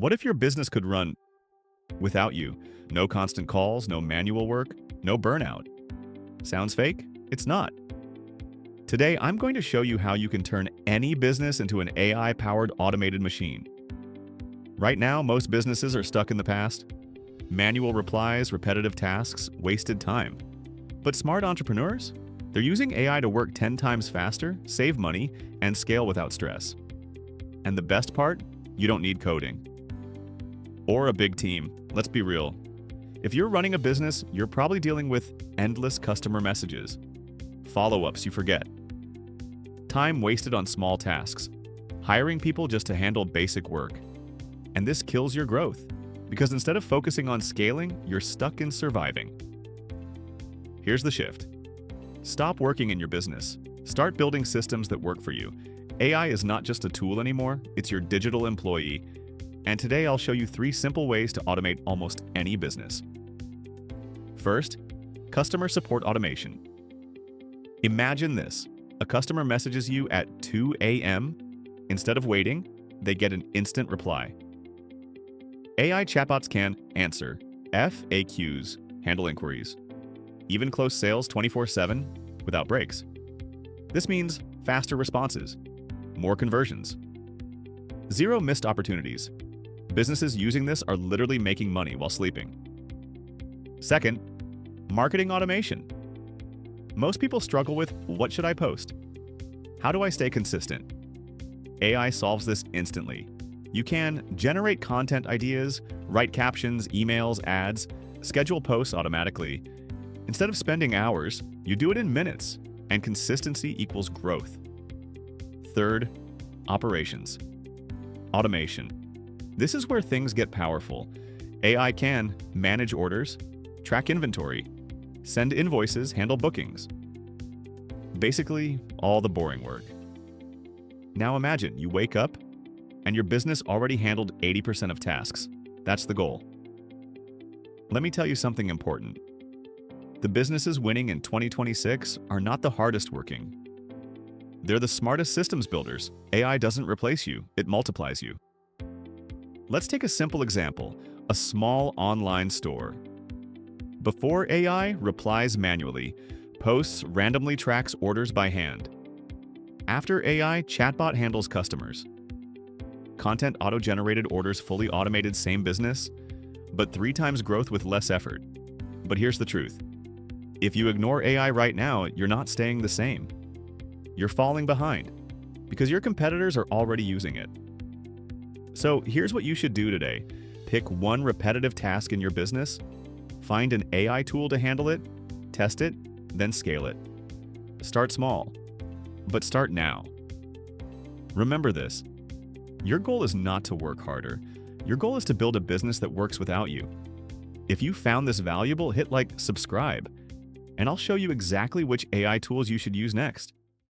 What if your business could run without you? No constant calls, no manual work, no burnout. Sounds fake? It's not. Today, I'm going to show you how you can turn any business into an AI-powered automated machine. Right now, most businesses are stuck in the past. Manual replies, repetitive tasks, wasted time. But smart entrepreneurs? They're using AI to work 10 times faster, save money, and scale without stress. And the best part? You don't need coding. Or a big team. Let's be real. If you're running a business, you're probably dealing with endless customer messages, follow-ups you forget, time wasted on small tasks, hiring people just to handle basic work. And this kills your growth, because instead of focusing on scaling, you're stuck in surviving. Here's the shift. Stop working in your business. Start building systems that work for you. AI is not just a tool anymore, it's your digital employee. And today I'll show you 3 simple ways to automate almost any business. First, customer support automation. Imagine this. A customer messages you at 2 a.m. Instead of waiting, they get an instant reply. AI chatbots can answer FAQs, handle inquiries, even close sales 24/7 without breaks. This means faster responses, more conversions, 0 missed opportunities. Businesses using this are literally making money while sleeping. Second, marketing automation. Most people struggle with, what should I post? How do I stay consistent? AI solves this instantly. You can generate content ideas, write captions, emails, ads, schedule posts automatically. Instead of spending hours, you do it in minutes, and consistency equals growth. Third, operations. Automation. This is where things get powerful. AI can manage orders, track inventory, send invoices, handle bookings. Basically, all the boring work. Now imagine you wake up and your business already handled 80% of tasks. That's the goal. Let me tell you something important. The businesses winning in 2026 are not the hardest working. They're the smartest systems builders. AI doesn't replace you, it multiplies you. Let's take a simple example, a small online store. Before AI replies manually, posts randomly tracks orders by hand. After AI, chatbot handles customers. Content auto-generated orders fully automated, same business, but 3 times growth with less effort. But here's the truth. If you ignore AI right now, you're not staying the same. You're falling behind because your competitors are already using it. So here's what you should do today. Pick one repetitive task in your business, find an AI tool to handle it, test it, then scale it. Start small, but start now. Remember this. Your goal is not to work harder. Your goal is to build a business that works without you. If you found this valuable, hit like, subscribe, and I'll show you exactly which AI tools you should use next.